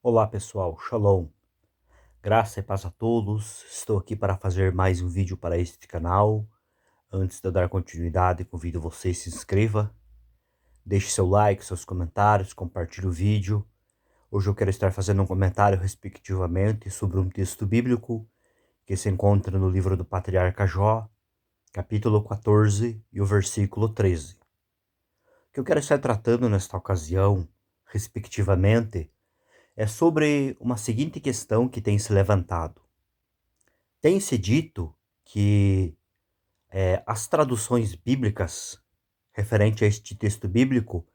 Olá pessoal, Shalom, graça e paz a todos. Estou aqui para fazer mais um vídeo para este canal. Antes de eu dar continuidade, convido você a se inscreva, deixe seu like, seus comentários, compartilhe o vídeo. Hoje eu quero estar fazendo um comentário respectivamente sobre um texto bíblico que se encontra no livro do Patriarca Jó, capítulo 14 e o versículo 13. O que eu quero estar tratando nesta ocasião, respectivamente, é sobre uma seguinte questão que tem se levantado. Tem-se dito que as traduções bíblicas referente a este texto bíblico,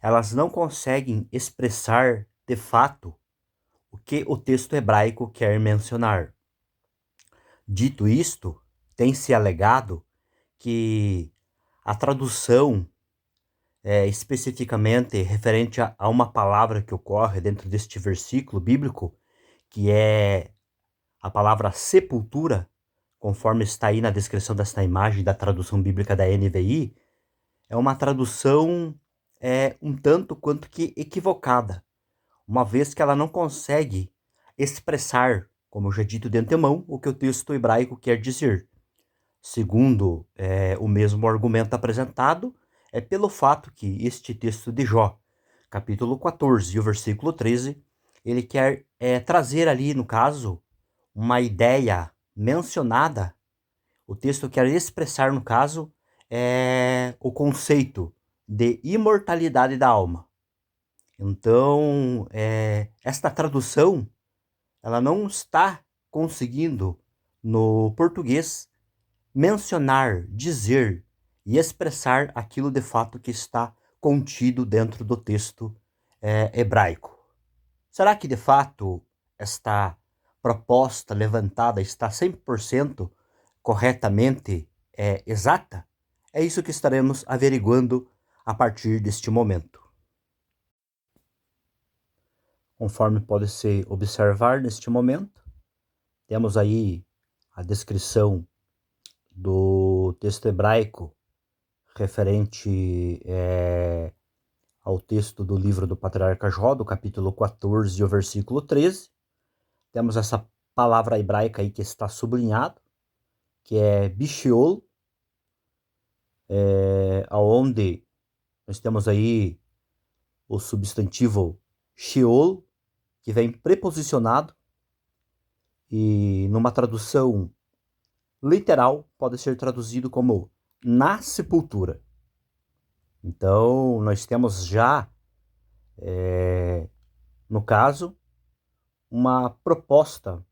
elas não conseguem expressar de fato o que o texto hebraico quer mencionar. Dito isto, tem-se alegado que a tradução especificamente referente a uma palavra que ocorre dentro deste versículo bíblico, que é a palavra sepultura, conforme está aí na descrição desta imagem da tradução bíblica da NVI, é uma tradução um tanto quanto que equivocada, uma vez que ela não consegue expressar, como eu já dito de antemão, o que o texto hebraico quer dizer. Segundo o mesmo argumento apresentado, é pelo fato que este texto de Jó, capítulo 14 e o versículo 13, ele quer trazer ali, no caso, uma ideia mencionada. O texto quer expressar, no caso, o conceito de imortalidade da alma. Então, esta tradução, ela não está conseguindo, no português, mencionar, dizer e expressar aquilo de fato que está contido dentro do texto hebraico. Será que de fato esta proposta levantada está 100% corretamente exata? É isso que estaremos averiguando a partir deste momento. Conforme pode se observar neste momento, temos aí a descrição do texto hebraico referente ao texto do livro do Patriarca Jó, do capítulo 14 e o versículo 13. Temos essa palavra hebraica aí que está sublinhado, que é Bisheol, aonde nós temos aí o substantivo Sheol, que vem preposicionado, e numa tradução literal pode ser traduzido como na sepultura. Então, nós temos já, no caso, uma proposta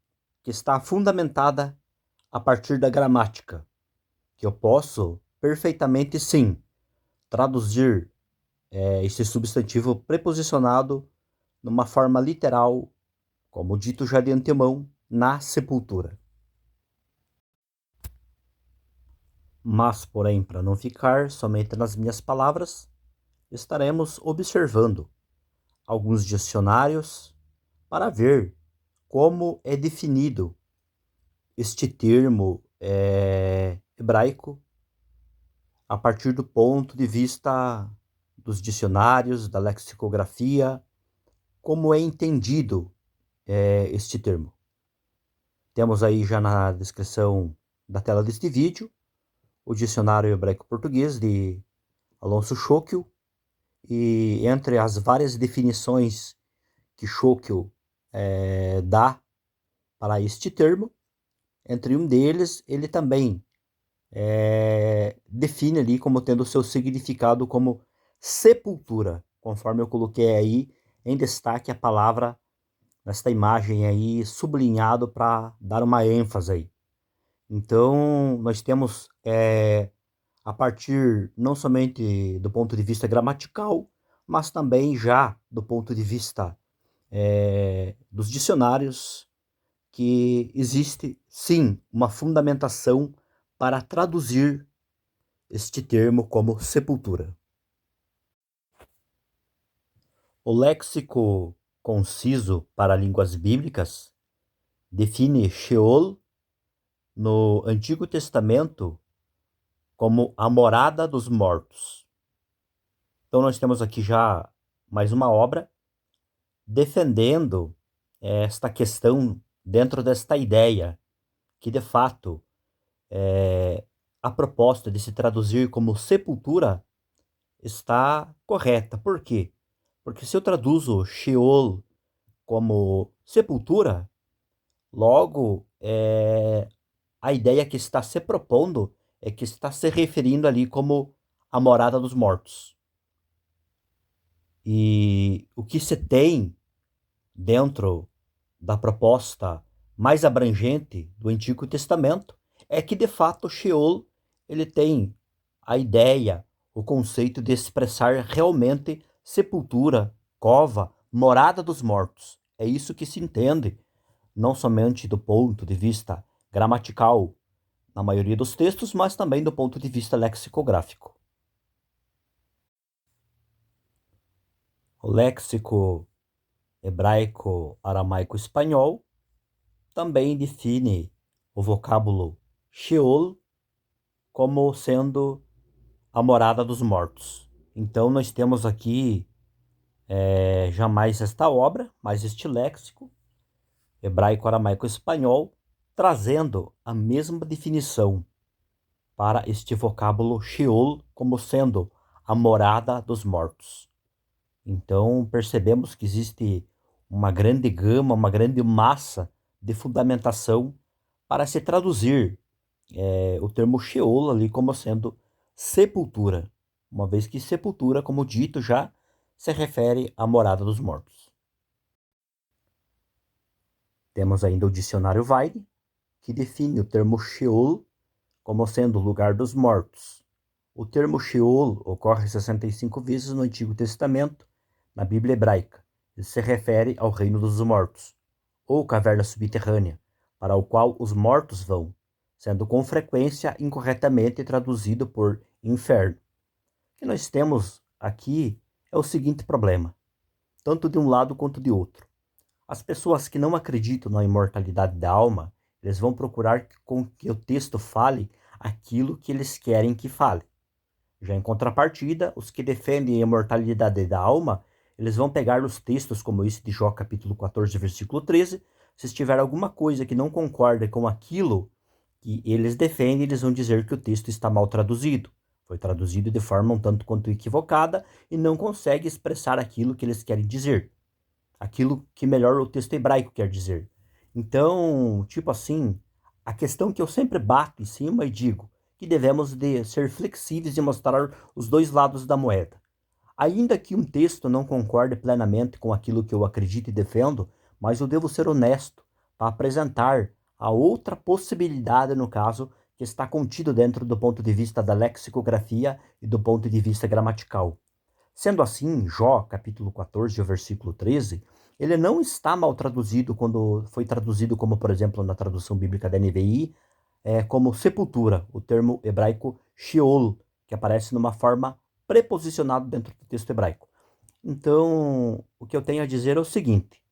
que está fundamentada a partir da gramática, que eu posso perfeitamente, sim, traduzir esse substantivo preposicionado numa forma literal, como dito já de antemão, na sepultura. Mas, porém, para não ficar somente nas minhas palavras, estaremos observando alguns dicionários para ver como é definido este termo hebraico a partir do ponto de vista dos dicionários, da lexicografia, como é entendido este termo. Temos aí já na descrição da tela deste vídeo o dicionário hebraico-português de Alonso Schockel, e entre as várias definições que Schockel dá para este termo, entre um deles, ele também define ali como tendo o seu significado como sepultura, conforme eu coloquei aí em destaque a palavra nesta imagem aí, sublinhado para dar uma ênfase aí. Então, nós temos, a partir não somente do ponto de vista gramatical, mas também já do ponto de vista dos dicionários, que existe, sim, uma fundamentação para traduzir este termo como sepultura. O léxico conciso para línguas bíblicas define Sheol no Antigo Testamento como a morada dos mortos. Então nós temos aqui já mais uma obra defendendo esta questão dentro desta ideia que, de fato, a proposta de se traduzir como sepultura está correta. Por quê? Porque se eu traduzo Sheol como sepultura, logo a ideia que está se propondo é que está se referindo ali como a morada dos mortos. E o que se tem dentro da proposta mais abrangente do Antigo Testamento é que, de fato, Sheol ele tem a ideia, o conceito de expressar realmente sepultura, cova, morada dos mortos. É isso que se entende, não somente do ponto de vista gramatical na maioria dos textos, mas também do ponto de vista lexicográfico. O léxico hebraico, aramaico, espanhol também define o vocábulo Sheol como sendo a morada dos mortos. Então nós temos aqui já mais esta obra, mais este léxico hebraico, aramaico, espanhol, trazendo a mesma definição para este vocábulo Sheol como sendo a morada dos mortos. Então percebemos que existe uma grande gama, uma grande massa de fundamentação para se traduzir o termo Sheol ali como sendo sepultura, uma vez que sepultura, como dito já, se refere à morada dos mortos. Temos ainda o dicionário Weide, que define o termo Sheol como sendo o lugar dos mortos. O termo Sheol ocorre 65 vezes no Antigo Testamento, na Bíblia hebraica. Ele se refere ao reino dos mortos, ou caverna subterrânea, para o qual os mortos vão, sendo com frequência incorretamente traduzido por inferno. O que nós temos aqui é o seguinte problema, tanto de um lado quanto de outro. As pessoas que não acreditam na imortalidade da alma, eles vão procurar com que o texto fale aquilo que eles querem que fale. Já em contrapartida, os que defendem a imortalidade da alma, eles vão pegar os textos como esse de Jó capítulo 14, versículo 13. Se tiver alguma coisa que não concorda com aquilo que eles defendem, eles vão dizer que o texto está mal traduzido. Foi traduzido de forma um tanto quanto equivocada e não consegue expressar aquilo que eles querem dizer. Aquilo que melhor o texto hebraico quer dizer. Então, tipo assim, a questão que eu sempre bato em cima e digo que devemos de ser flexíveis e mostrar os dois lados da moeda. Ainda que um texto não concorde plenamente com aquilo que eu acredito e defendo, mas eu devo ser honesto para apresentar a outra possibilidade, no caso, que está contido dentro do ponto de vista da lexicografia e do ponto de vista gramatical. Sendo assim, Jó, capítulo 14, versículo 13, ele não está mal traduzido quando foi traduzido como, por exemplo, na tradução bíblica da NVI, como sepultura, o termo hebraico Sheol, que aparece numa forma preposicionada dentro do texto hebraico. Então, o que eu tenho a dizer é o seguinte,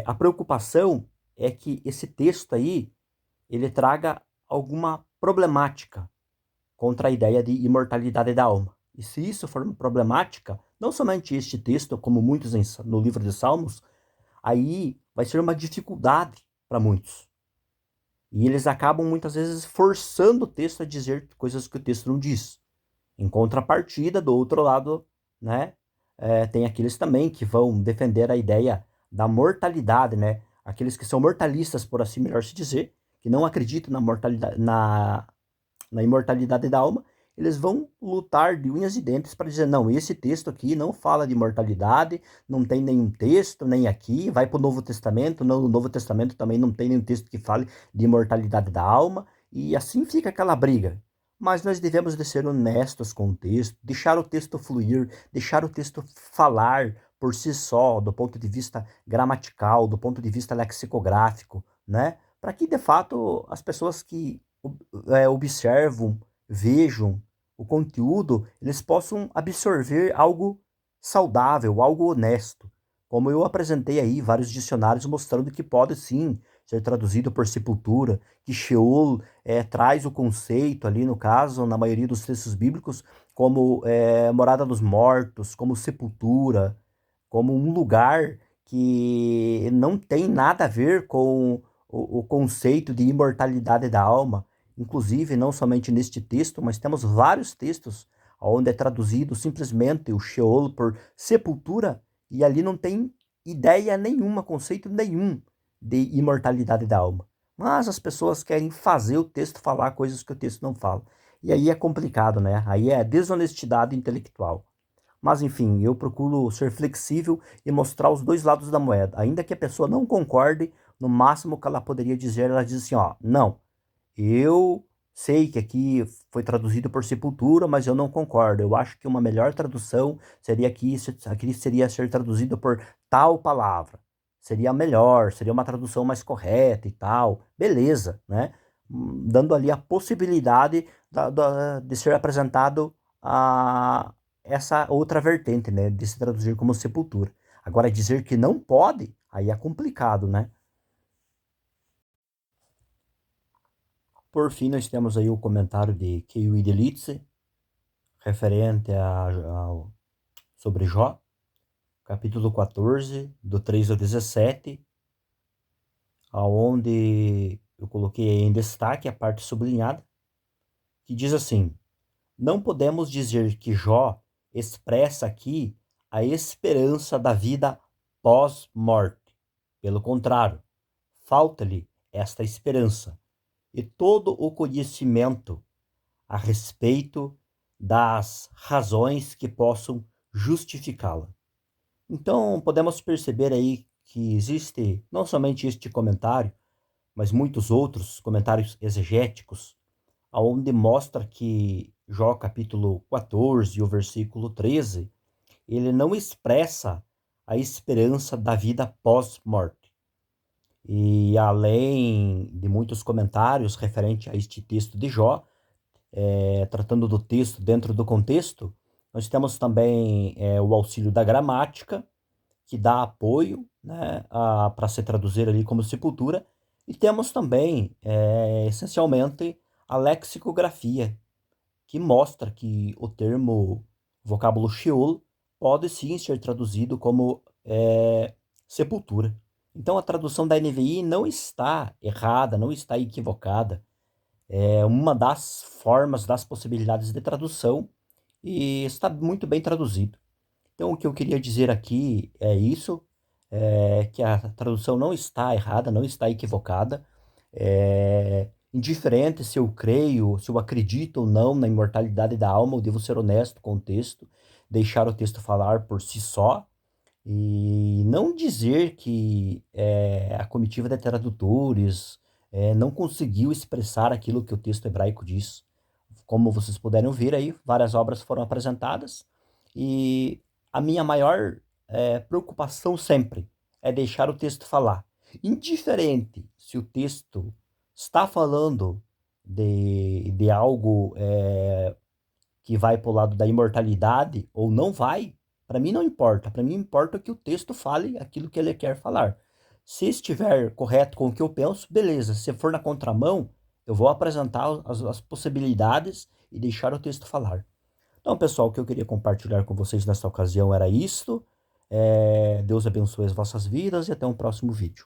a preocupação é que esse texto aí, ele traga alguma problemática contra a ideia de imortalidade da alma. E se isso for uma problemática, não somente este texto, como muitos no livro de Salmos, aí vai ser uma dificuldade para muitos. E eles acabam muitas vezes forçando o texto a dizer coisas que o texto não diz. Em contrapartida, do outro lado, né, tem aqueles também que vão defender a ideia da mortalidade, né? Aqueles que são mortalistas, por assim melhor se dizer, que não acreditam na mortalidade, na imortalidade da alma, eles vão lutar de unhas e dentes para dizer, não, esse texto aqui não fala de imortalidade, não tem nenhum texto, nem aqui, vai para o Novo Testamento, no Novo Testamento também não tem nenhum texto que fale de imortalidade da alma, e assim fica aquela briga. Mas nós devemos de ser honestos com o texto, deixar o texto fluir, deixar o texto falar por si só, do ponto de vista gramatical, do ponto de vista lexicográfico, né? Para que, de fato, as pessoas que observam, vejam o conteúdo, eles possam absorver algo saudável, algo honesto. Como eu apresentei aí vários dicionários mostrando que pode sim ser traduzido por sepultura, que Sheol traz o conceito ali, no caso, na maioria dos textos bíblicos, como morada dos mortos, como sepultura, como um lugar que não tem nada a ver com o conceito de imortalidade da alma. Inclusive, não somente neste texto, mas temos vários textos onde é traduzido simplesmente o Sheol por sepultura, e ali não tem ideia nenhuma, conceito nenhum de imortalidade da alma. Mas as pessoas querem fazer o texto falar coisas que o texto não fala. E aí é complicado, né? Aí é desonestidade intelectual. Mas enfim, eu procuro ser flexível e mostrar os dois lados da moeda. Ainda que a pessoa não concorde, no máximo que ela poderia dizer, ela diz assim, ó, não, eu sei que aqui foi traduzido por sepultura, mas eu não concordo. Eu acho que uma melhor tradução seria aqui seria ser traduzido por tal palavra. Seria melhor, seria uma tradução mais correta e tal. Beleza, né? Dando ali a possibilidade de ser apresentado a essa outra vertente, né? De se traduzir como sepultura. Agora, dizer que não pode, aí é complicado, né? Por fim, nós temos aí o comentário de Kiwi Delitze, referente sobre Jó, capítulo 14, do 3 ao 17, aonde eu coloquei em destaque a parte sublinhada, que diz assim: não podemos dizer que Jó expressa aqui a esperança da vida pós-morte. Pelo contrário, falta-lhe esta esperança e todo o conhecimento a respeito das razões que possam justificá-la. Então, podemos perceber aí que existe não somente este comentário, mas muitos outros comentários exegéticos, onde mostra que Jó capítulo 14, o versículo 13, ele não expressa a esperança da vida pós-morte. E além de muitos comentários referente a este texto de Jó, tratando do texto dentro do contexto, nós temos também o auxílio da gramática, que dá apoio, né, para se traduzir ali como sepultura, e temos também, essencialmente, a lexicografia, que mostra que o termo vocábulo Sheol pode sim ser traduzido como sepultura. Então a tradução da NVI não está errada, não está equivocada. É uma das formas, das possibilidades de tradução e está muito bem traduzido. Então o que eu queria dizer aqui é isso, que a tradução não está errada, não está equivocada. Indiferente se eu creio, se eu acredito ou não na imortalidade da alma, eu devo ser honesto com o texto, deixar o texto falar por si só e não dizer que a comitiva de tradutores não conseguiu expressar aquilo que o texto hebraico diz. Como vocês puderam ver aí, várias obras foram apresentadas e a minha maior preocupação sempre é deixar o texto falar. Indiferente se o texto está falando de algo que vai para o lado da imortalidade ou não vai, para mim não importa. Para mim importa que o texto fale aquilo que ele quer falar. Se estiver correto com o que eu penso, beleza. Se for na contramão, eu vou apresentar as possibilidades e deixar o texto falar. Então, pessoal, o que eu queria compartilhar com vocês nesta ocasião era isto. Deus abençoe as vossas vidas e até um próximo vídeo.